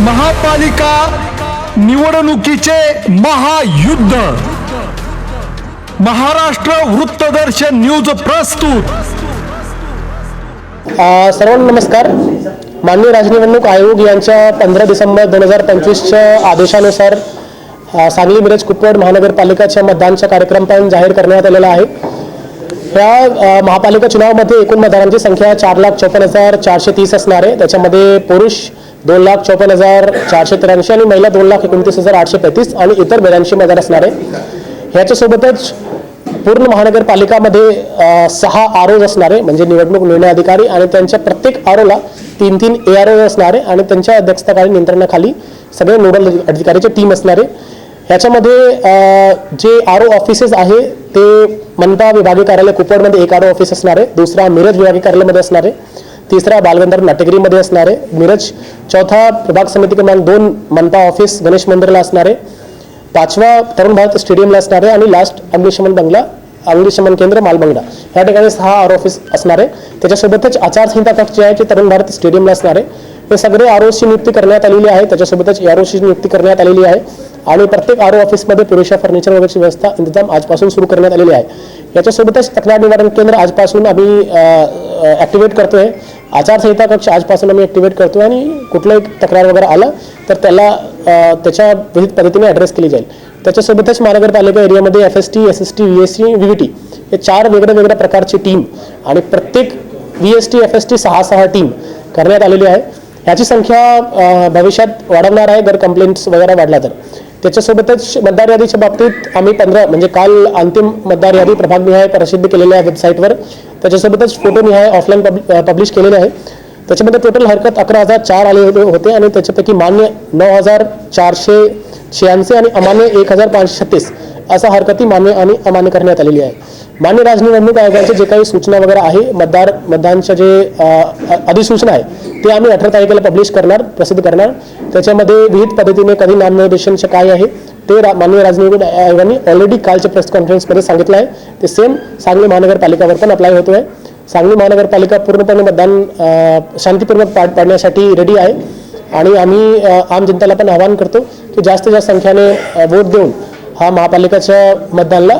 महापालिका निवडणुकीचे महायुद्ध महाराष्ट्र वृत्तदर्शन न्यूज प्रस्तुत। सर्वांना नमस्कार। माननीय राज्य निवडणूक आयोग यांच्या 15 डिसेंबर 2025च्या आदेशानुसार सांगली मिरज कुपवाड महानगरपालिकाच्या मतदानाचा कार्यक्रम पण जाहीर करण्यात आलेला आहे। या महापालिका चुनावामध्ये एकूण मतदारांची संख्या 4,54,430 असणार आहे। त्याच्यामध्ये पुरुष 2,54,483 आणि महिला 2,29,835 आणि इतर 82 मतदार असणार आहे। याच्यासोबतच पूर्ण महानगरपालिकामध्ये 6 आरओ असणार आहे, म्हणजे निवडणूक निर्णय अधिकारी, आणि त्यांच्या प्रत्येक आरओला 3 एआरओ असणार आहे आणि त्यांच्या अध्यक्षतेखाली नियंत्रणाखाली सगळे नोडल अधिकाऱ्याची टीम असणार आहे। ह्याच्यामध्ये जे आरओ ऑफिसेस आहे ते मनपा विभागीय कार्यालय कुपवाडमध्ये एक आरओ ऑफिस असणार आहे, दुसरा मिरज विभागीय कार्यालयामध्ये असणार आहे, तिसरा बालगंधर्व नाट्यगृहामध्ये असणार आहे, मिरज चौथा प्रभाग समिती क्रमांक 2 मनपा ऑफिस गणेश मंदिरला असणार आहे, 5वा तरुण भारत स्टेडियमला असणार आहे आणि लास्ट अग्निशमन बंगला अग्निशमन केंद्र मालबंगला या ठिकाणी 6 आरओ ऑफिस असणार आहे। त्याच्यासोबतच आचारसंहिता कक्ष जे आहे ते तरुण भारत स्टेडियमला असणार आहे। हे सगळे आरओची नियुक्ती करण्यात आलेली आहे, त्याच्यासोबतच एआरओची नियुक्ती करण्यात आलेली आहे आणि प्रत्येक आरओ ऑफिसमध्ये पुरेशा फर्निचर वगैरेची व्यवस्था इंतजाम आजपासून सुरू करण्यात आलेली आहे। याच्यासोबतच तक्रार निवारण केंद्र आजपासून आम्ही ॲक्टिवेट करतोय, आचारसंहिता कक्ष आजपासून आम्ही ॲक्टिवेट करतोय आणि कुठलाही तक्रार वगैरे आला तर त्याला त्याच्या विविध पद्धतीने ॲड्रेस केली जाईल। त्याच्यासोबतच महानगरपालिका एरियामध्ये एफएसटी, एसएसटी, व्हीएसटी, व्हीव्हीटी हे 4 वेगळ्या प्रकारची टीम आणि प्रत्येक व्हीएसटी, एफएसटी 6 टीम करण्यात आलेली आहे। याची संख्या भविष्यात वाढवणार आहे जर कंप्लेंट्स वगैरे वाढला तर। त्याच्यासोबतच मतदार यादीच्या बाबतीत आम्ही 15 म्हणजे काल अंतिम मतदार यादी प्रभागनिहाय प्रसिद्ध केलेली आहे वेबसाईटवर। त्याच्यासोबतच फोटोनिहाय ऑफलाईन पब्लिश केलेले आहे। त्याच्यामध्ये टोटल हरकत 11,004 आले होते आणि त्याच्यापैकी मान्य 9,486 आणि अमान्य 1,536 असा हरकती मान्य आणि अमान्य करण्यात आलेली आहे। मान्य राज्य निवडणूक आयोगाचे जे काही सूचना वगैरे आहे मतदानच्या जे अधिसूचना आहे ते आम्ही 18 तारखेला पब्लिश करणार, प्रसिद्ध करणार। त्याच्यामध्ये विविध पद्धतीने कधी नामनिर्देशनचे काय आहे ते माननीय राज्य निवडणूक आयोगाने ऑलरेडी कालच्या प्रेस कॉन्फरन्समध्ये सांगितलं आहे। ते सेम सांगली महानगरपालिकावर पण अप्लाय होतो आहे। सांगली महानगरपालिका पूर्णपणे मतदान शांतीपूर्वक पार पाडण्यासाठी रेडी आहे आणि आम्ही आम जनतेला पण आवाहन करतो की जास्तीत जास्त संख्येने वोट देऊन हा महापालिकेच्या मतदानाला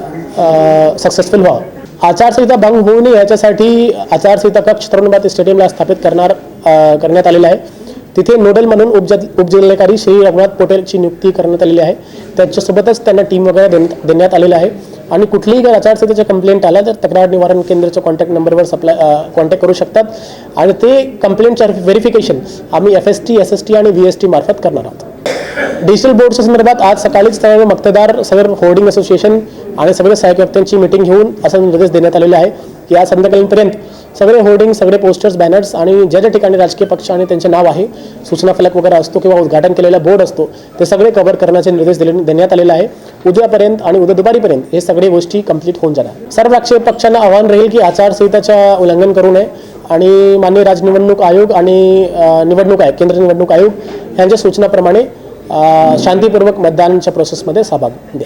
सक्सेसफुल व्हावा। आचारसंहिता भंग होऊ नये याच्यासाठी आचारसंहिता कक्ष तरुण भारत स्टेडियमला स्थापित करण्यात आलेला आहे। तिथे नोडल म्हणून उपजिल्हाधिकारी श्री रघुनाथ पोटेलची नियुक्ती करण्यात आलेली आहे। त्याच्यासोबतच त्यांना टीम वगैरे देण्यात आलेलं आहे आणि कुठलीही जर आचारसंहितेचा कंप्लेंट आला तर तक्रार निवारण केंद्राच्या कॉन्टॅक्ट नंबरवर कॉन्टॅक्ट करू शकतात आणि ते कंप्लेंटच्या व्हेरिफिकेशन आम्ही एफएसटी, एसएसटी आणि व्हीएसटी मार्फत करणार आहोत। डिजिटल बोर्डच्या संदर्भात आज सकाळीच सगळे मतदार, सगळे होर्डिंग असोसिएशन आणि सगळे सहाय्यक व्यक्तींची मीटिंग घेऊन असा निर्देश देण्यात आलेले आहे की आज संध्याकाळपर्यंत सगळे होर्डिंग, सगळे पोस्टर्स, बॅनर्स आणि ज्या ज्या ठिकाणी राजकीय पक्ष आणि त्यांचे नाव आहे, सूचना फलक वगैरे असतो किंवा उद्घाटन केलेला बोर्ड असतो ते सगळे कव्हर करण्याचे निर्देश देण्यात आलेले आहे। उद्यापर्यंत आणि उद्या दुपारीपर्यंत हे सगळे गोष्टी कंप्लीट होऊन जाणार। सर्व राजकीय पक्षांना आव्हान राहील की आचारसंहिताचा उल्लंघन करू नये आणि माननीय राज्य निवडणूक आयोग आणि केंद्र निवडणूक आयोग यांच्या सूचनाप्रमाणे शांतीपूर्वक मतदानाच्या प्रोसेसमध्ये सहभाग द्या।